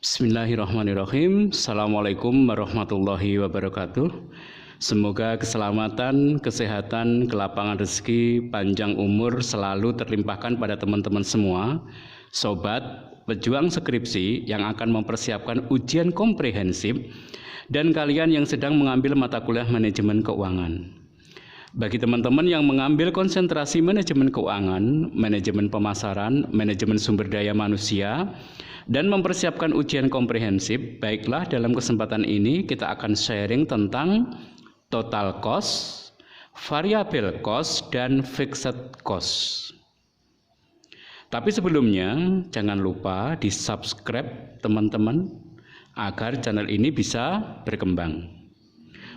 Bismillahirrahmanirrahim. Assalamualaikum warahmatullahi wabarakatuh. Semoga keselamatan, kesehatan, kelapangan rezeki, panjang umur selalu terlimpahkan pada teman-teman semua, sobat pejuang skripsi yang akan mempersiapkan ujian komprehensif dan kalian yang sedang mengambil mata kuliah manajemen keuangan. Bagi teman-teman yang mengambil konsentrasi manajemen keuangan, manajemen pemasaran, manajemen sumber daya manusia, dan mempersiapkan ujian komprehensif, baiklah dalam kesempatan ini kita akan sharing tentang total cost, variable cost, dan fixed cost. Tapi sebelumnya jangan lupa di subscribe teman-teman agar channel ini bisa berkembang.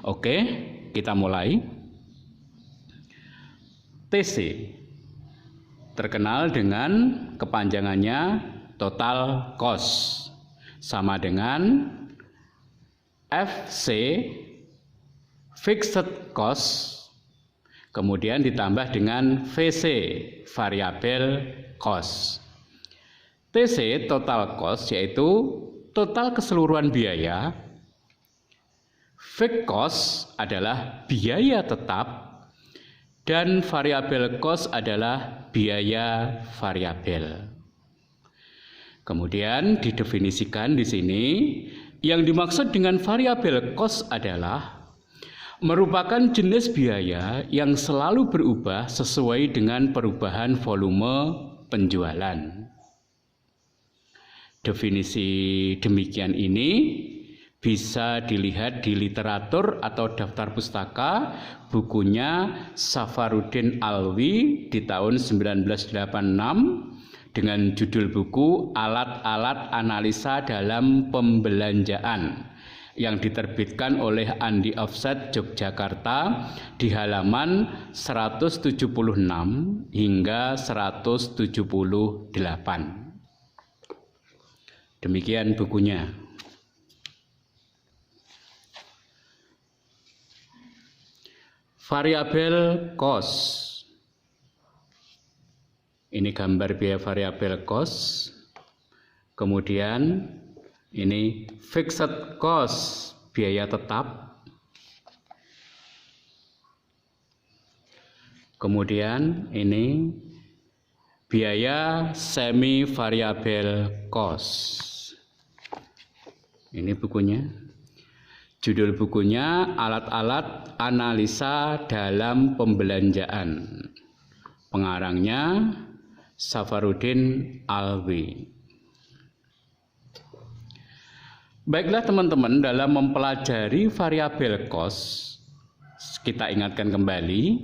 Oke, kita mulai. TC terkenal dengan kepanjangannya total cost, sama dengan FC fixed cost, kemudian ditambah dengan VC variable cost. TC total cost yaitu total keseluruhan biaya, fixed cost adalah biaya tetap, dan variable cost adalah biaya variabel. Kemudian didefinisikan di sini, yang dimaksud dengan variable cost adalah merupakan jenis biaya yang selalu berubah sesuai dengan perubahan volume penjualan. Definisi demikian ini bisa dilihat di literatur atau daftar pustaka bukunya Safarudin Alwi di tahun 1986 dengan judul buku Alat-alat Analisa dalam Pembelanjaan yang diterbitkan oleh Andi Offset Yogyakarta di halaman 176 hingga 178. Demikian bukunya. Variable cost. Ini gambar biaya variable cost. Kemudian ini fixed cost, biaya tetap. Kemudian ini biaya semi variable cost. Ini bukunya. Judul bukunya Alat-alat Analisa dalam Pembelanjaan. Pengarangnya Safarudin Alwi. Baiklah teman-teman, dalam mempelajari variable cost, kita ingatkan kembali,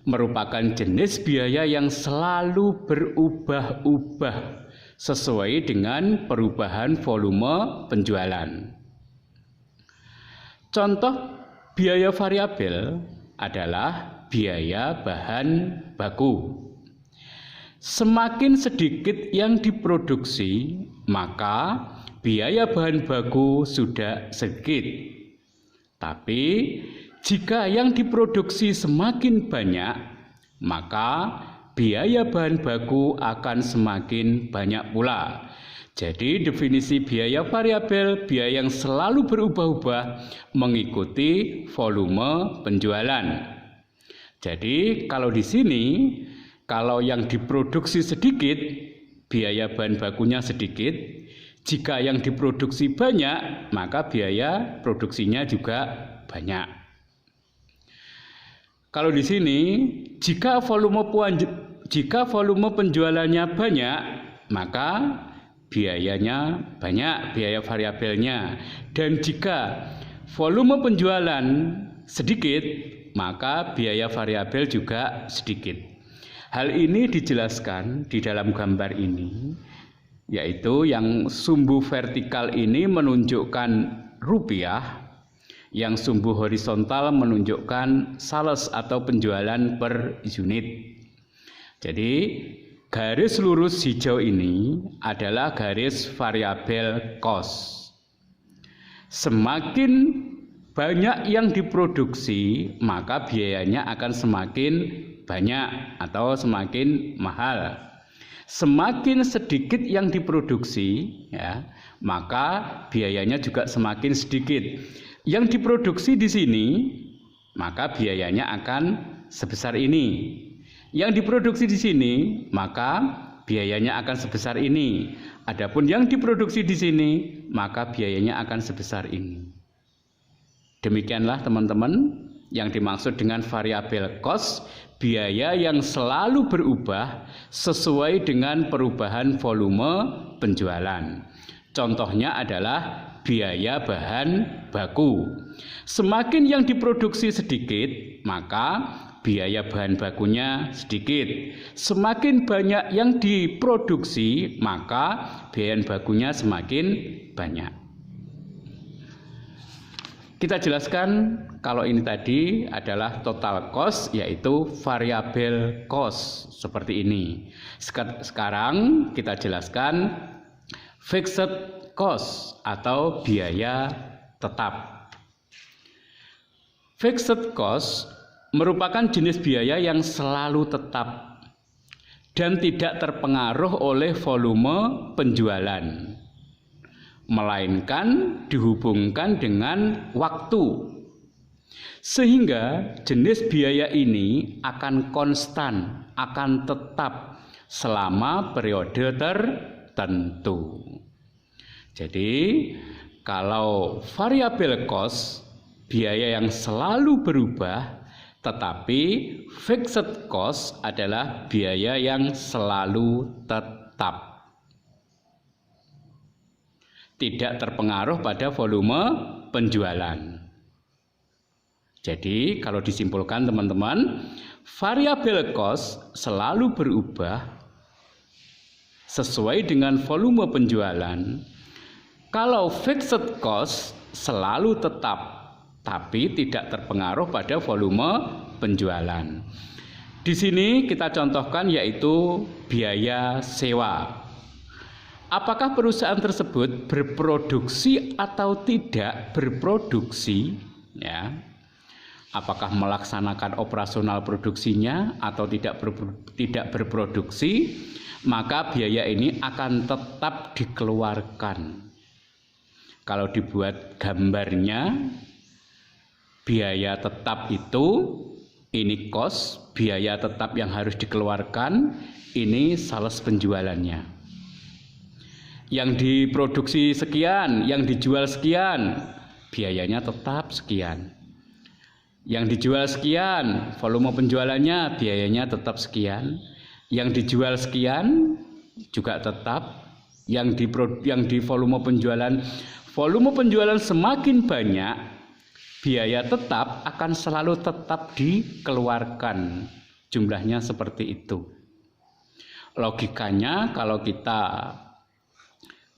merupakan jenis biaya yang selalu berubah-ubah sesuai dengan perubahan volume penjualan. Contoh biaya variabel adalah biaya bahan baku. Semakin sedikit yang diproduksi, maka biaya bahan baku sudah sedikit. Tapi jika yang diproduksi semakin banyak, maka biaya bahan baku akan semakin banyak pula. Jadi definisi biaya variabel, biaya yang selalu berubah-ubah mengikuti volume penjualan. Jadi kalau di sini, kalau yang diproduksi sedikit, biaya bahan bakunya sedikit. Jika yang diproduksi banyak, maka biaya produksinya juga banyak. Kalau di sini, jika volume penjualannya banyak, maka biayanya banyak, biaya variabelnya. Dan jika volume penjualan sedikit, maka biaya variabel juga sedikit. Hal ini dijelaskan di dalam gambar ini, yaitu yang sumbu vertikal ini menunjukkan rupiah, yang sumbu horizontal menunjukkan sales atau penjualan per unit. Jadi garis lurus hijau ini adalah garis variabel cost. Semakin banyak yang diproduksi, maka biayanya akan semakin banyak atau semakin mahal. Semakin sedikit yang diproduksi, ya, maka biayanya juga semakin sedikit. Yang diproduksi di sini, maka biayanya akan sebesar ini. Yang diproduksi di sini, maka biayanya akan sebesar ini. Adapun yang diproduksi di sini, maka biayanya akan sebesar ini. Demikianlah teman-teman yang dimaksud dengan variabel cost, biaya yang selalu berubah sesuai dengan perubahan volume penjualan. Contohnya adalah biaya bahan baku. Semakin yang diproduksi sedikit, maka biaya bahan bakunya sedikit. Semakin banyak yang diproduksi, maka biaya bakunya semakin banyak. Kita jelaskan kalau ini tadi adalah total cost, yaitu variabel cost seperti ini. Sekarang kita jelaskan fixed cost atau biaya tetap. Fixed cost merupakan jenis biaya yang selalu tetap dan tidak terpengaruh oleh volume penjualan, melainkan dihubungkan dengan waktu. Sehingga jenis biaya ini akan konstan, akan tetap selama periode tertentu. Jadi, kalau variabel cost, biaya yang selalu berubah, tetapi fixed cost adalah biaya yang selalu tetap, tidak terpengaruh pada volume penjualan. Jadi kalau disimpulkan teman-teman, variabel cost selalu berubah sesuai dengan volume penjualan. Kalau fixed cost selalu tetap, tapi tidak terpengaruh pada volume penjualan. Di sini kita contohkan yaitu biaya sewa. Apakah perusahaan tersebut berproduksi atau tidak berproduksi? Ya. Apakah melaksanakan operasional produksinya atau tidak berproduksi? Maka biaya ini akan tetap dikeluarkan. Kalau dibuat gambarnya, biaya tetap itu, ini cost, biaya tetap yang harus dikeluarkan, ini sales penjualannya. Yang diproduksi sekian, yang dijual sekian, biayanya tetap sekian. Yang dijual sekian, volume penjualannya, biayanya tetap sekian. Yang dijual sekian juga tetap. Yang di volume penjualan semakin banyak, biaya tetap akan selalu tetap dikeluarkan. Jumlahnya seperti itu. Logikanya kalau kita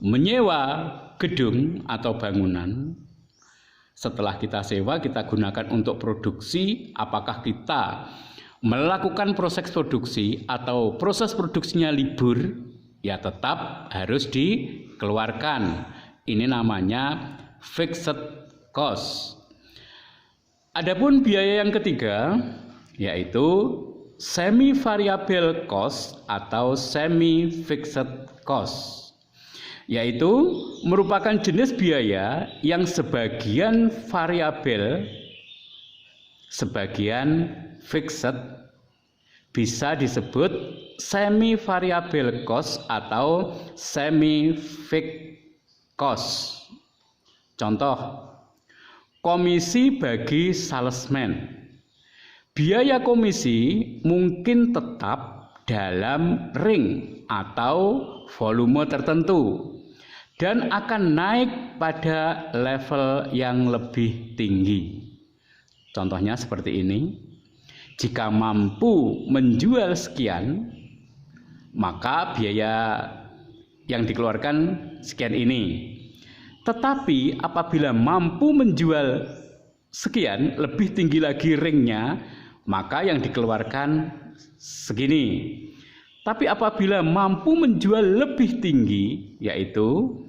menyewa gedung atau bangunan, setelah kita sewa, kita gunakan untuk produksi. Apakah kita melakukan proses produksi atau proses produksinya libur, ya tetap harus dikeluarkan. Ini namanya fixed cost. Adapun biaya yang ketiga yaitu semi variable cost atau semi fixed cost, yaitu merupakan jenis biaya yang sebagian variabel, sebagian fixed, bisa disebut semi variable cost atau semi fixed cost. Contoh, komisi bagi salesman. Biaya komisi mungkin tetap dalam ring atau volume tertentu dan akan naik pada level yang lebih tinggi. Contohnya seperti ini. Jika mampu menjual sekian, maka biaya yang dikeluarkan sekian ini. Tetapi apabila mampu menjual sekian, lebih tinggi lagi ringnya, maka yang dikeluarkan segini. Tapi apabila mampu menjual lebih tinggi, yaitu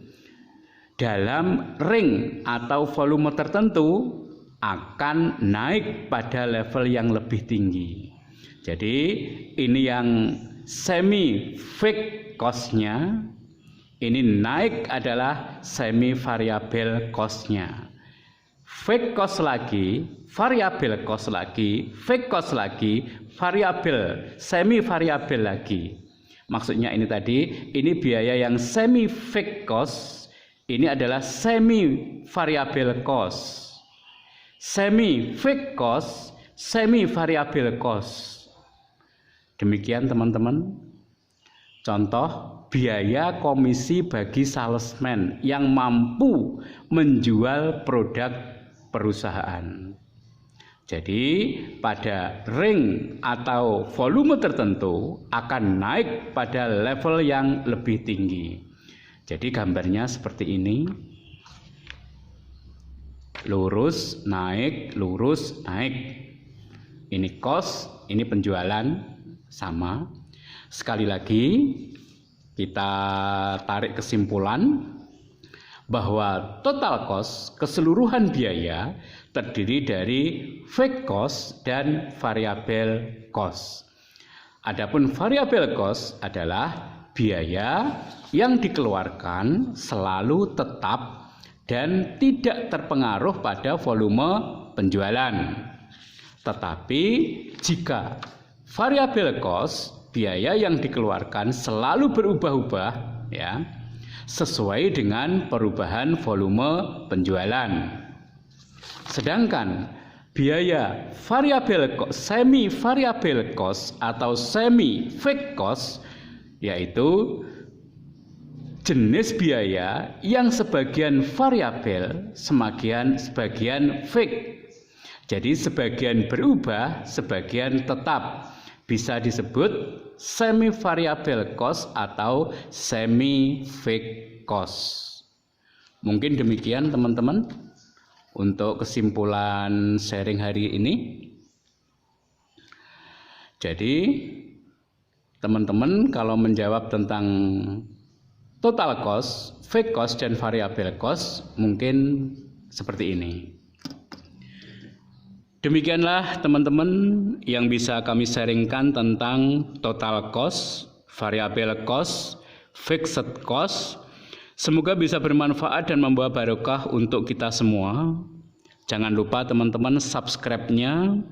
dalam ring atau volume tertentu, akan naik pada level yang lebih tinggi. Jadi ini yang semi fixed cost-nya, Ini naik adalah semi variabel cost-nya. Fixed cost lagi, variabel cost lagi, fixed cost lagi, variabel, semi variabel lagi. Maksudnya ini tadi, ini biaya yang semi fixed cost, ini adalah semi variabel cost. Semi fixed cost, semi variabel cost. Demikian teman-teman. Contoh biaya komisi bagi salesman yang mampu menjual produk perusahaan. Jadi pada ring atau volume tertentu akan naik pada level yang lebih tinggi. Jadi gambarnya seperti ini. Lurus, naik, lurus, naik. Ini cost, ini penjualan, sama. Sekali lagi, kita tarik kesimpulan bahwa total cost, keseluruhan biaya, terdiri dari fixed cost dan variable cost. Adapun variable cost adalah biaya yang dikeluarkan selalu tetap dan tidak terpengaruh pada volume penjualan. Tetapi jika variable cost, biaya yang dikeluarkan selalu berubah-ubah ya, sesuai dengan perubahan volume penjualan. Sedangkan biaya variable cost, semi variable cost atau semi fixed cost yaitu jenis biaya yang sebagian variabel, sebagian fixed. Jadi sebagian berubah, sebagian tetap. Bisa disebut semi variable cost atau semi fixed cost. Mungkin demikian teman-teman untuk kesimpulan sharing hari ini. Jadi teman-teman kalau menjawab tentang total cost, fixed cost dan variable cost mungkin seperti ini. Demikianlah teman-teman yang bisa kami sharingkan tentang total cost, variable cost, fixed cost. Semoga bisa bermanfaat dan membawa barokah untuk kita semua. Jangan lupa teman-teman subscribe-nya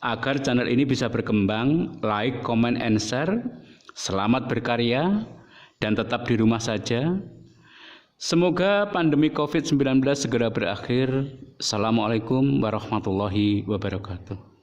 agar channel ini bisa berkembang, like, comment, and share. Selamat berkarya dan tetap di rumah saja. Semoga pandemi COVID-19 segera berakhir. Assalamualaikum warahmatullahi wabarakatuh.